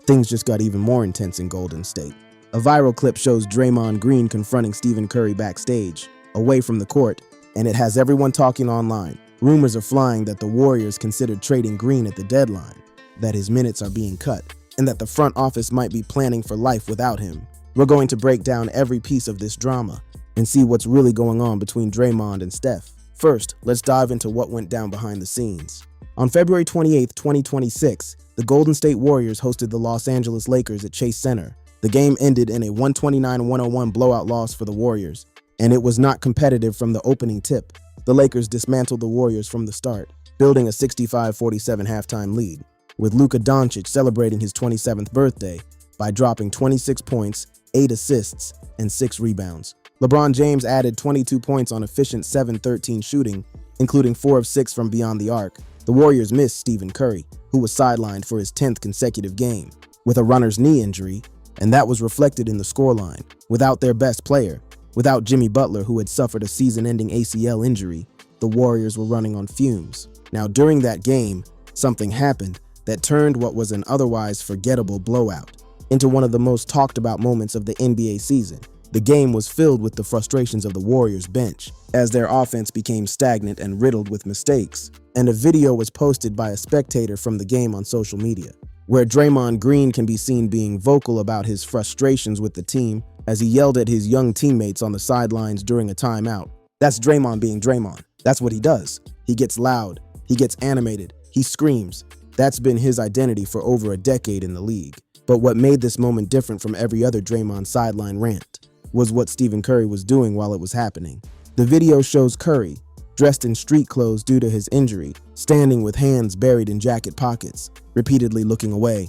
things just got even more intense in Golden State. A viral clip shows Draymond Green confronting Stephen Curry backstage, away from the court, and it has everyone talking online. Rumors are flying that the Warriors considered trading Green at the deadline, that his minutes are being cut, and that the front office might be planning for life without him. We're going to break down every piece of this drama and see what's really going on between Draymond and Steph. First, let's dive into what went down behind the scenes. On February 28, 2026, the Golden State Warriors hosted the Los Angeles Lakers at Chase Center. The game ended in a 129-101 blowout loss for the Warriors, and it was not competitive from the opening tip. The Lakers dismantled the Warriors from the start, building a 65-47 halftime lead, with Luka Doncic celebrating his 27th birthday by dropping 26 points, 8 assists, and 6 rebounds. LeBron James added 22 points on efficient 7-13 shooting, including 4 of 6 from beyond the arc. The Warriors missed Stephen Curry, who was sidelined for his 10th consecutive game, with a runner's knee injury, and that was reflected in the scoreline. Without their best player, without Jimmy Butler, who had suffered a season-ending ACL injury, the Warriors were running on fumes. Now, during that game, something happened that turned what was an otherwise forgettable blowout into one of the most talked about moments of the NBA season. The game was filled with the frustrations of the Warriors bench, as their offense became stagnant and riddled with mistakes, and a video was posted by a spectator from the game on social media, where Draymond Green can be seen being vocal about his frustrations with the team as he yelled at his young teammates on the sidelines during a timeout. That's Draymond being Draymond. That's what he does. He gets loud, he gets animated, he screams. That's been his identity for over a decade in the league. But what made this moment different from every other Draymond sideline rant was what Stephen Curry was doing while it was happening. The video shows Curry, dressed in street clothes due to his injury, standing with hands buried in jacket pockets, repeatedly looking away,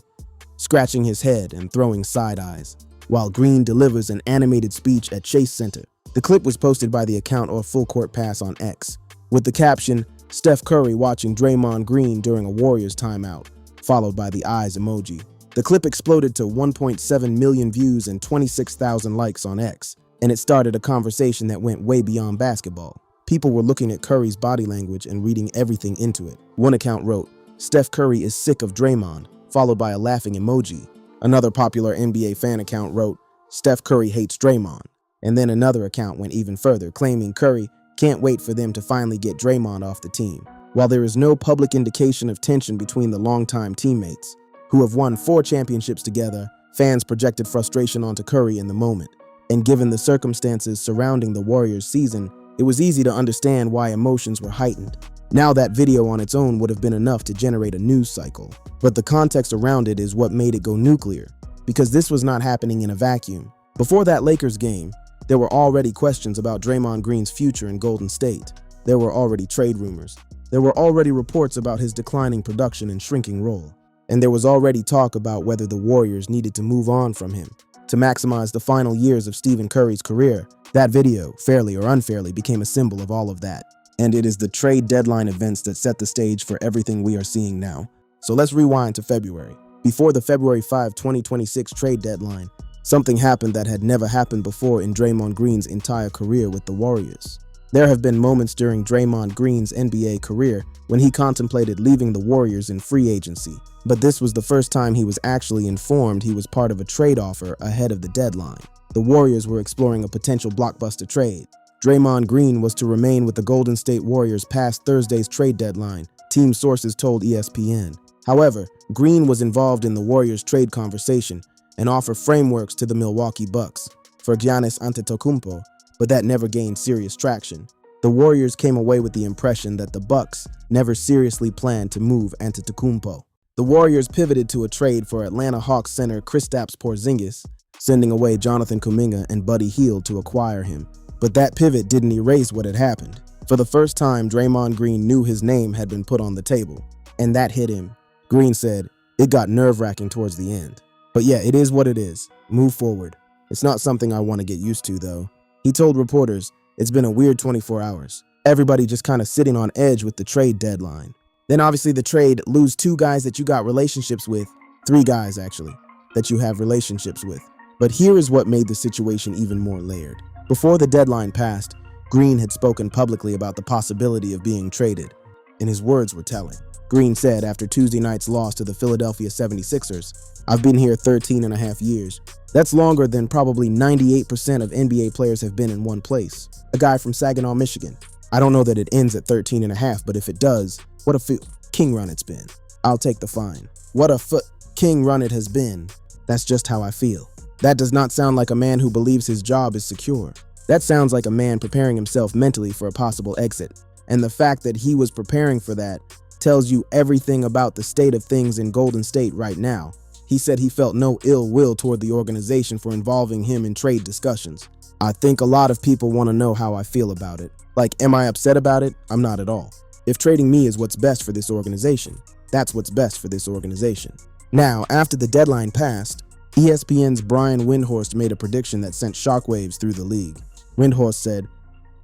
scratching his head and throwing side eyes, while Green delivers an animated speech at Chase Center. The clip was posted by the account or Full Court Pass on X, with the caption, "Steph Curry watching Draymond Green during a Warriors timeout," followed by the eyes emoji. The clip exploded to 1.7 million views and 26,000 likes on X, and it started a conversation that went way beyond basketball. People were looking at Curry's body language and reading everything into it. One account wrote, "Steph Curry is sick of Draymond," followed by a laughing emoji. Another popular NBA fan account wrote, "Steph Curry hates Draymond." And then another account went even further, claiming Curry can't wait for them to finally get Draymond off the team. While there is no public indication of tension between the longtime teammates, who have won 4 championships together, fans projected frustration onto Curry in the moment. And given the circumstances surrounding the Warriors' season, it was easy to understand why emotions were heightened. Now that video on its own would have been enough to generate a news cycle. But the context around it is what made it go nuclear, because this was not happening in a vacuum. Before that Lakers game, there were already questions about Draymond Green's future in Golden State. There were already trade rumors. There were already reports about his declining production and shrinking role. And there was already talk about whether the Warriors needed to move on from him to maximize the final years of Stephen Curry's career. That video, fairly or unfairly, became a symbol of all of that. And it is the trade deadline events that set the stage for everything we are seeing now. So let's rewind to February. Before the February 5, 2026 trade deadline, something happened that had never happened before in Draymond Green's entire career with the Warriors. There have been moments during Draymond Green's NBA career when he contemplated leaving the Warriors in free agency, but this was the first time he was actually informed he was part of a trade offer ahead of the deadline. The Warriors were exploring a potential blockbuster trade. Draymond Green was to remain with the Golden State Warriors past Thursday's trade deadline, team sources told ESPN. However, Green was involved in the Warriors' trade conversation and offered frameworks to the Milwaukee Bucks for Giannis Antetokounmpo, but that never gained serious traction. The Warriors came away with the impression that the Bucks never seriously planned to move Antetokounmpo. The Warriors pivoted to a trade for Atlanta Hawks center Kristaps Porzingis, sending away Jonathan Kuminga and Buddy Hield to acquire him. But that pivot didn't erase what had happened. For the first time, Draymond Green knew his name had been put on the table, and that hit him. Green said, "It got nerve-wracking towards the end. But yeah, it is what it is. Move forward. It's not something I want to get used to, though." He told reporters, "It's been a weird 24 hours. Everybody just kind of sitting on edge with the trade deadline." Then obviously the trade, lose 2 guys that you got relationships with, 3 guys actually, that you have relationships with. But here is what made the situation even more layered. Before the deadline passed, Green had spoken publicly about the possibility of being traded, and his words were telling. Green said after Tuesday night's loss to the Philadelphia 76ers. I've been here 13 and a half years. That's longer than probably 98% of NBA players have been in one place. A guy from Saginaw, Michigan. I don't know that it ends at 13 and a half, but if it does, what a king run it's been. I'll take the fine. What a king run it has been. That's just how I feel. That does not sound like a man who believes his job is secure. That sounds like a man preparing himself mentally for a possible exit. And the fact that he was preparing for that tells you everything about the state of things in Golden State right now. He said he felt no ill will toward the organization for involving him in trade discussions. I think a lot of people want to know how I feel about it. Like, am I upset about it? I'm not at all. If trading me is what's best for this organization, that's what's best for this organization. Now, after the deadline passed, ESPN's Brian Windhorst made a prediction that sent shockwaves through the league. Windhorst said,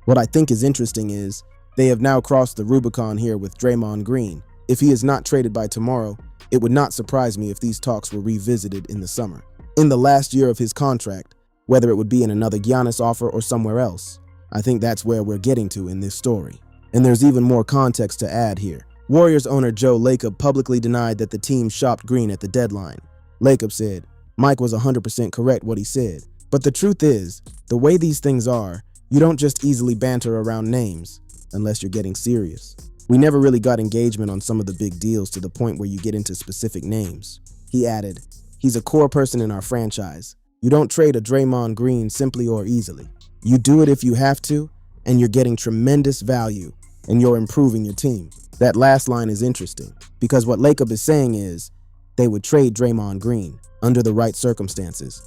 "What I think is interesting is they have now crossed the Rubicon here with Draymond Green. If he is not traded by tomorrow, it would not surprise me if these talks were revisited in the summer. In the last year of his contract, whether it would be in another Giannis offer or somewhere else. I think that's where we're getting to in this story. And there's even more context to add here. Warriors owner Joe Lacob publicly denied that the team shopped Green at the deadline. Lacob said, Mike was 100% correct what he said. But the truth is, the way these things are, you don't just easily banter around names, unless you're getting serious. We never really got engagement on some of the big deals to the point where you get into specific names." He added, "He's a core person in our franchise. You don't trade a Draymond Green simply or easily. You do it if you have to, and you're getting tremendous value, and you're improving your team." That last line is interesting, because what Lacob is saying is, they would trade Draymond Green, under the right circumstances,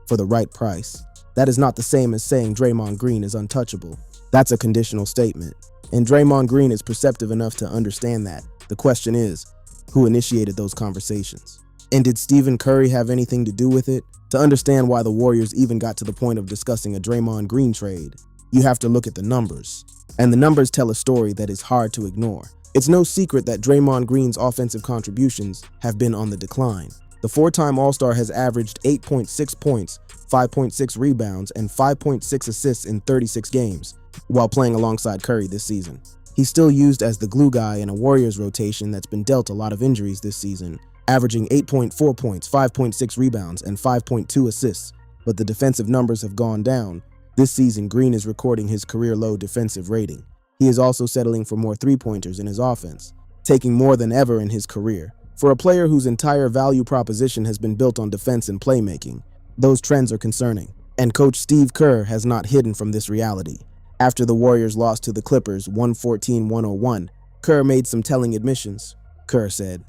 for the right price. That is not the same as saying Draymond Green is untouchable. That's a conditional statement. And Draymond Green is perceptive enough to understand that. The question is, who initiated those conversations? And did Stephen Curry have anything to do with it? To understand why the Warriors even got to the point of discussing a Draymond Green trade, you have to look at the numbers. And the numbers tell a story that is hard to ignore. It's no secret that Draymond Green's offensive contributions have been on the decline. The four-time All-Star has averaged 8.6 points, 5.6 rebounds, and 5.6 assists in 36 games, while playing alongside Curry this season. He's still used as the glue guy in a Warriors rotation that's been dealt a lot of injuries this season, averaging 8.4 points, 5.6 rebounds, and 5.2 assists, but the defensive numbers have gone down. This season, Green is recording his career-low defensive rating. He is also settling for more three-pointers in his offense, taking more than ever in his career. For a player whose entire value proposition has been built on defense and playmaking, those trends are concerning. And coach Steve Kerr has not hidden from this reality. After the Warriors lost to the Clippers 114-101, Kerr made some telling admissions. Kerr said,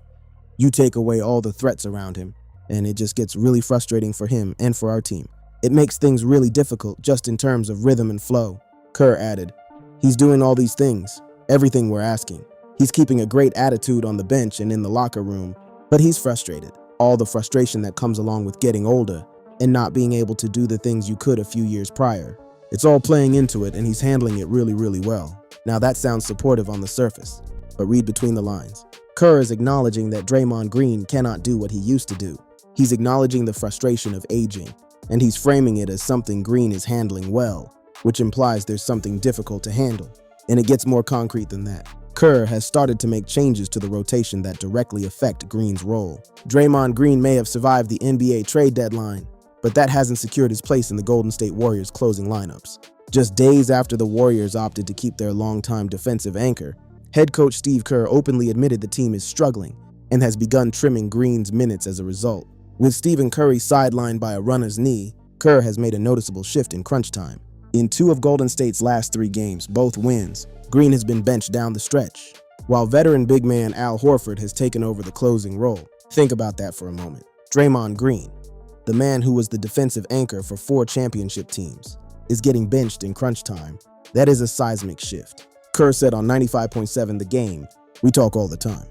"You take away all the threats around him, and it just gets really frustrating for him and for our team. It makes things really difficult just in terms of rhythm and flow." Kerr added, "He's doing all these things, everything we're asking. He's keeping a great attitude on the bench and in the locker room, but he's frustrated. All the frustration that comes along with getting older and not being able to do the things you could a few years prior. It's all playing into it, and he's handling it really, really well." Now that sounds supportive on the surface, but read between the lines. Kerr is acknowledging that Draymond Green cannot do what he used to do. He's acknowledging the frustration of aging, and he's framing it as something Green is handling well, which implies there's something difficult to handle. And it gets more concrete than that. Kerr has started to make changes to the rotation that directly affect Green's role. Draymond Green may have survived the NBA trade deadline, but that hasn't secured his place in the Golden State Warriors' closing lineups. Just days after the Warriors opted to keep their longtime defensive anchor, head coach Steve Kerr openly admitted the team is struggling and has begun trimming Green's minutes as a result. With Stephen Curry sidelined by a runner's knee, Kerr has made a noticeable shift in crunch time. In 2 of Golden State's last 3 games, both wins, Green has been benched down the stretch, while veteran big man Al Horford has taken over the closing role. Think about that for a moment. Draymond Green, the man who was the defensive anchor for 4 championship teams, is getting benched in crunch time. That is a seismic shift. Kerr said on 95.7 The Game, "We talk all the time."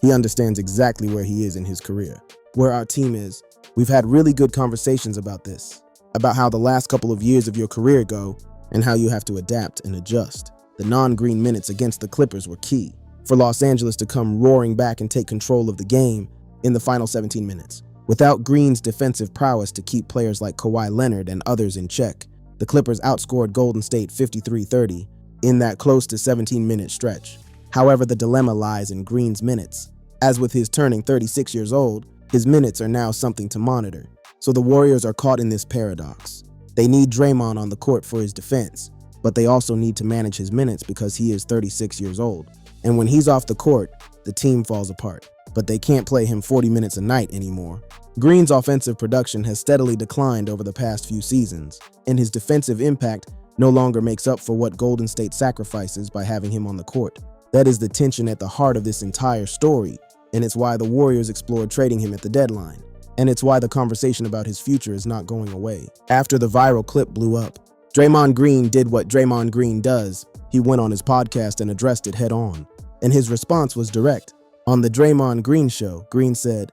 He understands exactly where he is in his career, where our team is. We've had really good conversations about this, about how the last couple of years of your career go and how you have to adapt and adjust. The non-Green minutes against the Clippers were key for Los Angeles to come roaring back and take control of the game in the final 17 minutes. Without Green's defensive prowess to keep players like Kawhi Leonard and others in check, the Clippers outscored Golden State 53-30 in that close to 17-minute stretch. However, the dilemma lies in Green's minutes. As with his turning 36 years old, his minutes are now something to monitor. So the Warriors are caught in this paradox. They need Draymond on the court for his defense, but they also need to manage his minutes because he is 36 years old. And when he's off the court, the team falls apart. But they can't play him 40 minutes a night anymore. Green's offensive production has steadily declined over the past few seasons, and his defensive impact no longer makes up for what Golden State sacrifices by having him on the court. That is the tension at the heart of this entire story, and it's why the Warriors explored trading him at the deadline. And it's why the conversation about his future is not going away. After the viral clip blew up, Draymond Green did what Draymond Green does. He went on his podcast and addressed it head on. And his response was direct. On the Draymond Green show, Green said,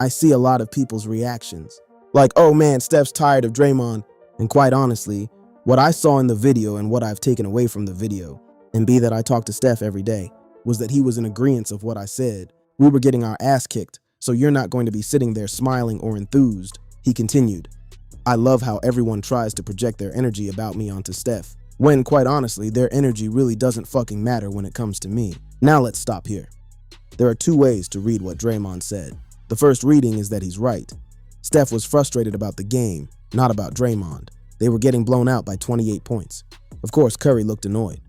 "I see a lot of people's reactions. Like, oh man, Steph's tired of Draymond. And quite honestly, what I saw in the video and what I've taken away from the video, and be that I talk to Steph every day, was that he was in agreement of what I said. We were getting our ass kicked, so you're not going to be sitting there smiling or enthused." He continued, "I love how everyone tries to project their energy about me onto Steph, when quite honestly, their energy really doesn't fucking matter when it comes to me." Now let's stop here. There are two ways to read what Draymond said. The first reading is that he's right. Steph was frustrated about the game, not about Draymond. They were getting blown out by 28 points. Of course, Curry looked annoyed.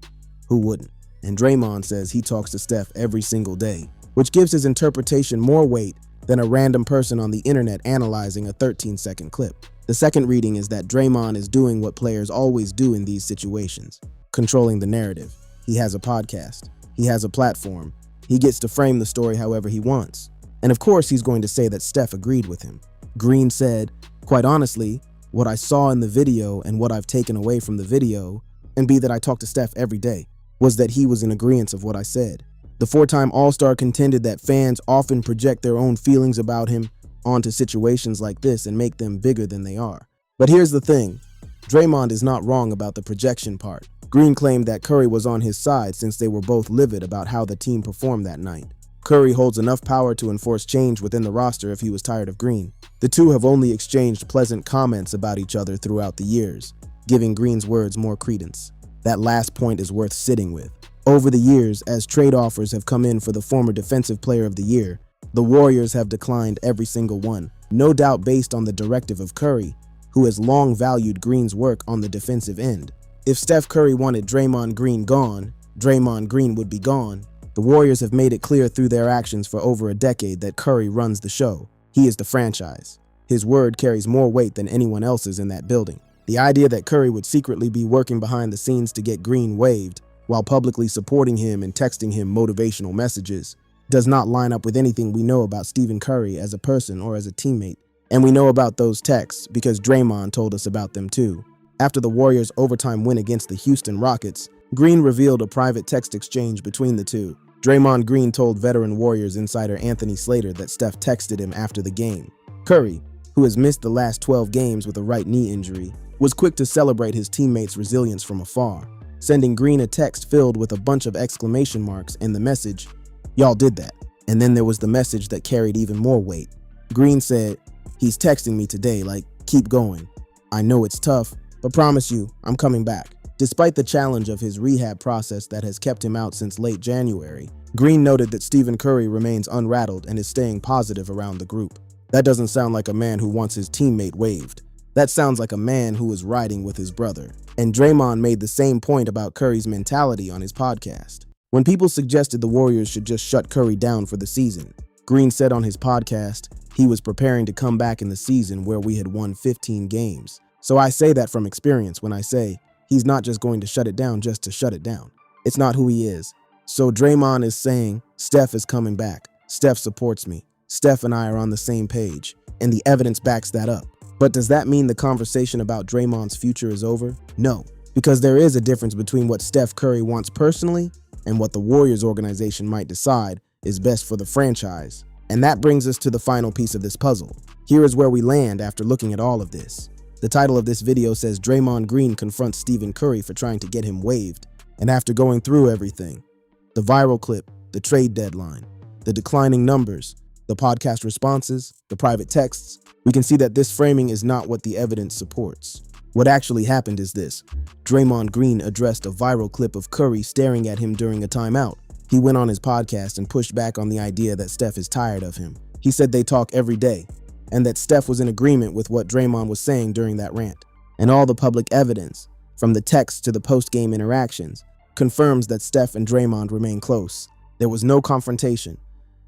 Who wouldn't? And Draymond says he talks to Steph every single day, which gives his interpretation more weight than a random person on the internet analyzing a 13-second clip. The second reading is that Draymond is doing what players always do in these situations, controlling the narrative. He has a podcast. He has a platform. He gets to frame the story however he wants. And of course, he's going to say that Steph agreed with him. Green said, "Quite honestly, what I saw in the video and what I've taken away from the video, and be that I talk to Steph every day, was that he was in agreement of what I said." The four-time All-Star contended that fans often project their own feelings about him onto situations like this and make them bigger than they are. But here's the thing. Draymond is not wrong about the projection part. Green claimed that Curry was on his side since they were both livid about how the team performed that night. Curry holds enough power to enforce change within the roster if he was tired of Green. The two have only exchanged pleasant comments about each other throughout the years, giving Green's words more credence. That last point is worth sitting with. Over the years, as trade offers have come in for the former Defensive Player of the Year, the Warriors have declined every single one, no doubt based on the directive of Curry, who has long valued Green's work on the defensive end. If Steph Curry wanted Draymond Green gone, Draymond Green would be gone. The Warriors have made it clear through their actions for over a decade that Curry runs the show. He is the franchise. His word carries more weight than anyone else's in that building. The idea that Curry would secretly be working behind the scenes to get Green waived, while publicly supporting him and texting him motivational messages, does not line up with anything we know about Stephen Curry as a person or as a teammate. And we know about those texts because Draymond told us about them too. After the Warriors' overtime win against the Houston Rockets, Green revealed a private text exchange between the two. Draymond Green told veteran Warriors insider Anthony Slater that Steph texted him after the game. Curry, who has missed the last 12 games with a right knee injury, was quick to celebrate his teammates' resilience from afar, sending Green a text filled with a bunch of exclamation marks and the message, "Y'all did that." And then there was the message that carried even more weight. Green said, "He's texting me today, like, keep going. I know it's tough, but promise you, I'm coming back." Despite the challenge of his rehab process that has kept him out since late January, Green noted that Stephen Curry remains unrattled and is staying positive around the group. That doesn't sound like a man who wants his teammate waived. That sounds like a man who is riding with his brother. And Draymond made the same point about Curry's mentality on his podcast. When people suggested the Warriors should just shut Curry down for the season, Green said on his podcast he was preparing to come back in the season where we had won 15 games. So I say that from experience when I say he's not just going to shut it down just to shut it down. It's not who he is. So Draymond is saying, Steph is coming back. Steph supports me. Steph and I are on the same page. And the evidence backs that up. But does that mean the conversation about Draymond's future is over? No, because there is a difference between what Steph Curry wants personally and what the Warriors organization might decide is best for the franchise. And that brings us to the final piece of this puzzle. Here is where we land after looking at all of this. The title of this video says Draymond Green confronts Stephen Curry for trying to get him waived. And after going through everything, the viral clip, the trade deadline, the declining numbers, the podcast responses, the private texts, we can see that this framing is not what the evidence supports. What actually happened is this. Draymond Green addressed a viral clip of Curry staring at him during a timeout. He went on his podcast and pushed back on the idea that Steph is tired of him. He said they talk every day, and that Steph was in agreement with what Draymond was saying during that rant. And all the public evidence, from the texts to the post-game interactions, confirms that Steph and Draymond remain close. There was no confrontation.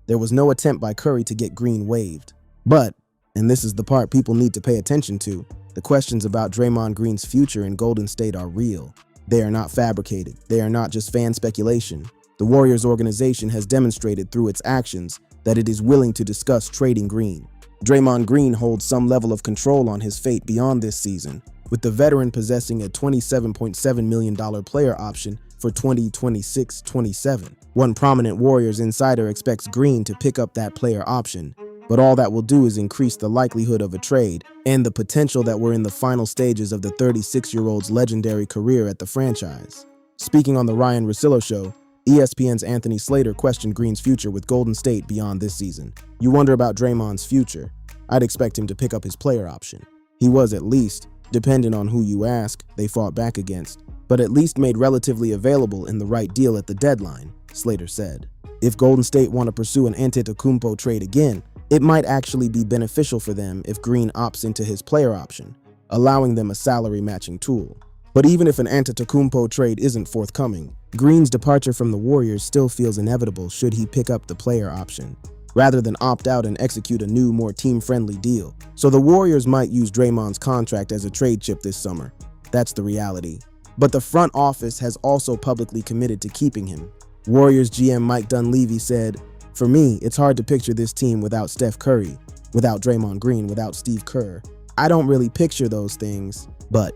There was no attempt by Curry to get Green waived. But, and this is the part people need to pay attention to, the questions about Draymond Green's future in Golden State are real. They are not fabricated. They are not just fan speculation. The Warriors organization has demonstrated through its actions that it is willing to discuss trading Green. Draymond Green holds some level of control on his fate beyond this season, with the veteran possessing a $27.7 million player option for 2026-27. One prominent Warriors insider expects Green to pick up that player option, but all that will do is increase the likelihood of a trade and the potential that we're in the final stages of the 36-year-old's legendary career at the franchise. Speaking on the Ryan Russillo Show, ESPN's Anthony Slater questioned Green's future with Golden State beyond this season. You wonder about Draymond's future. I'd expect him to pick up his player option. He was at least, depending on who you ask, they fought back against, but at least made relatively available in the right deal at the deadline, Slater said. If Golden State want to pursue an Antetokounmpo trade again, it might actually be beneficial for them if Green opts into his player option, allowing them a salary matching tool. But even if an Antetokounmpo trade isn't forthcoming, Green's departure from the Warriors still feels inevitable should he pick up the player option, rather than opt out and execute a new, more team-friendly deal. So the Warriors might use Draymond's contract as a trade chip this summer. That's the reality. But the front office has also publicly committed to keeping him. Warriors GM Mike Dunleavy said, "For me, it's hard to picture this team without Steph Curry, without Draymond Green, without Steve Kerr. I don't really picture those things, but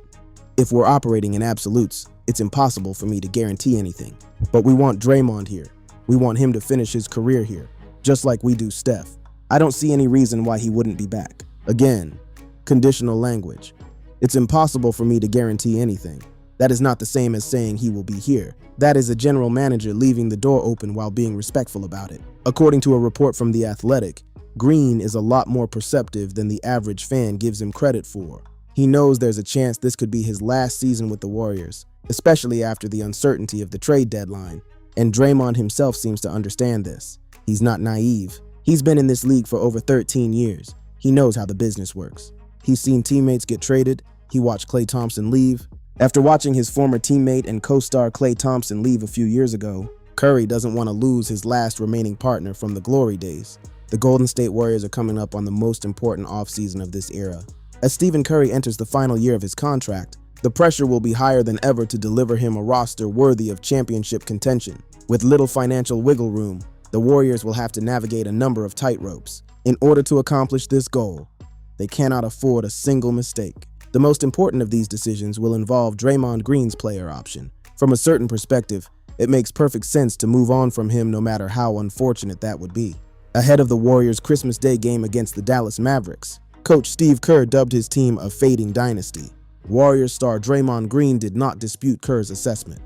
if we're operating in absolutes, it's impossible for me to guarantee anything. But we want Draymond here. We want him to finish his career here, just like we do Steph. I don't see any reason why he wouldn't be back." Again, conditional language. It's impossible for me to guarantee anything. That is not the same as saying he will be here. That is a general manager leaving the door open while being respectful about it. According to a report from The Athletic, Green is a lot more perceptive than the average fan gives him credit for. He knows there's a chance this could be his last season with the Warriors, especially after the uncertainty of the trade deadline, and Draymond himself seems to understand this. He's not naive. He's been in this league for over 13 years. He knows how the business works. He's seen teammates get traded. He watched Klay Thompson leave. After watching his former teammate and co-star Klay Thompson leave a few years ago, Curry doesn't want to lose his last remaining partner from the glory days. The Golden State Warriors are coming up on the most important offseason of this era. As Stephen Curry enters the final year of his contract, the pressure will be higher than ever to deliver him a roster worthy of championship contention. With little financial wiggle room, the Warriors will have to navigate a number of tightropes. In order to accomplish this goal, they cannot afford a single mistake. The most important of these decisions will involve Draymond Green's player option. From a certain perspective, it makes perfect sense to move on from him no matter how unfortunate that would be. Ahead of the Warriors' Christmas Day game against the Dallas Mavericks, Coach Steve Kerr dubbed his team a fading dynasty. Warriors star Draymond Green did not dispute Kerr's assessment.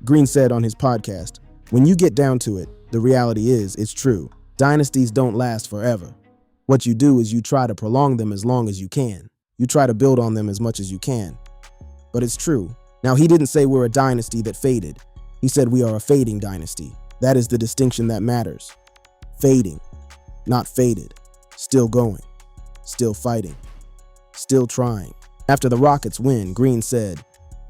Green said on his podcast, "When you get down to it, the reality is, it's true. Dynasties don't last forever. What you do is you try to prolong them as long as you can. You try to build on them as much as you can." But it's true. Now, he didn't say we're a dynasty that faded. He said we are a fading dynasty. That is the distinction that matters. Fading, not faded. Still going. Still fighting. Still trying. After the Rockets win, Green said,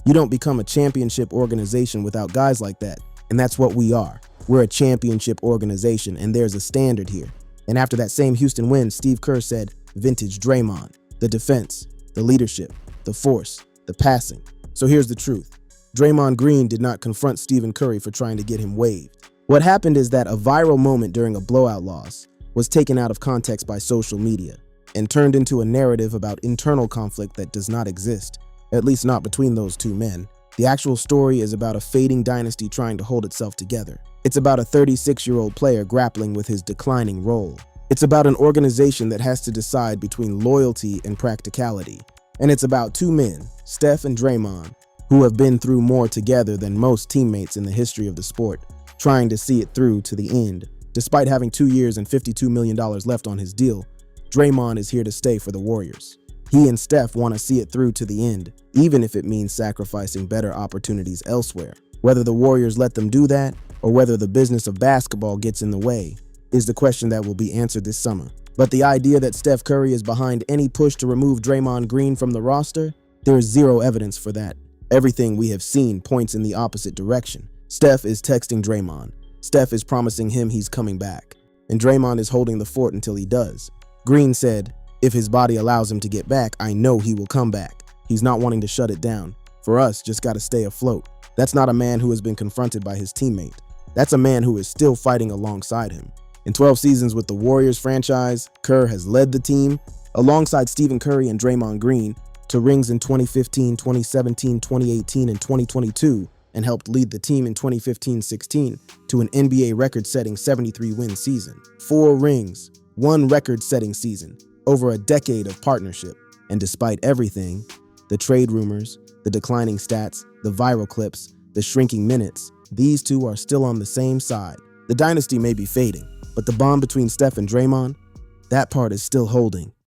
"You don't become a championship organization without guys like that, and that's what we are. We're a championship organization, and there's a standard here." And after that same Houston win, Steve Kerr said, "Vintage Draymond. The defense, the leadership, the force, the passing." So here's the truth. Draymond Green did not confront Stephen Curry for trying to get him waived. What happened is that a viral moment during a blowout loss was taken out of context by social media and turned into a narrative about internal conflict that does not exist, at least not between those two men. The actual story is about a fading dynasty trying to hold itself together. It's about a 36-year-old player grappling with his declining role. It's about an organization that has to decide between loyalty and practicality. And it's about two men, Steph and Draymond, who have been through more together than most teammates in the history of the sport, trying to see it through to the end. Despite having 2 years and $52 million left on his deal, Draymond is here to stay for the Warriors. He and Steph want to see it through to the end, even if it means sacrificing better opportunities elsewhere. Whether the Warriors let them do that, or whether the business of basketball gets in the way, is the question that will be answered this summer. But the idea that Steph Curry is behind any push to remove Draymond Green from the roster, there is zero evidence for that. Everything we have seen points in the opposite direction. Steph is texting Draymond. Steph is promising him he's coming back. And Draymond is holding the fort until he does. Green said, "If his body allows him to get back, I know he will come back." He's not wanting to shut it down. For us, just gotta stay afloat. That's not a man who has been confronted by his teammate. That's a man who is still fighting alongside him. In 12 seasons with the Warriors franchise, Kerr has led the team, alongside Stephen Curry and Draymond Green, to rings in 2015, 2017, 2018, and 2022, and helped lead the team in 2015-16 to an NBA record-setting 73-win season. 4 rings, 1 record-setting season, over a decade of partnership. And despite everything, the trade rumors, the declining stats, the viral clips, the shrinking minutes, these two are still on the same side. The dynasty may be fading, but the bond between Steph and Draymond, that part is still holding.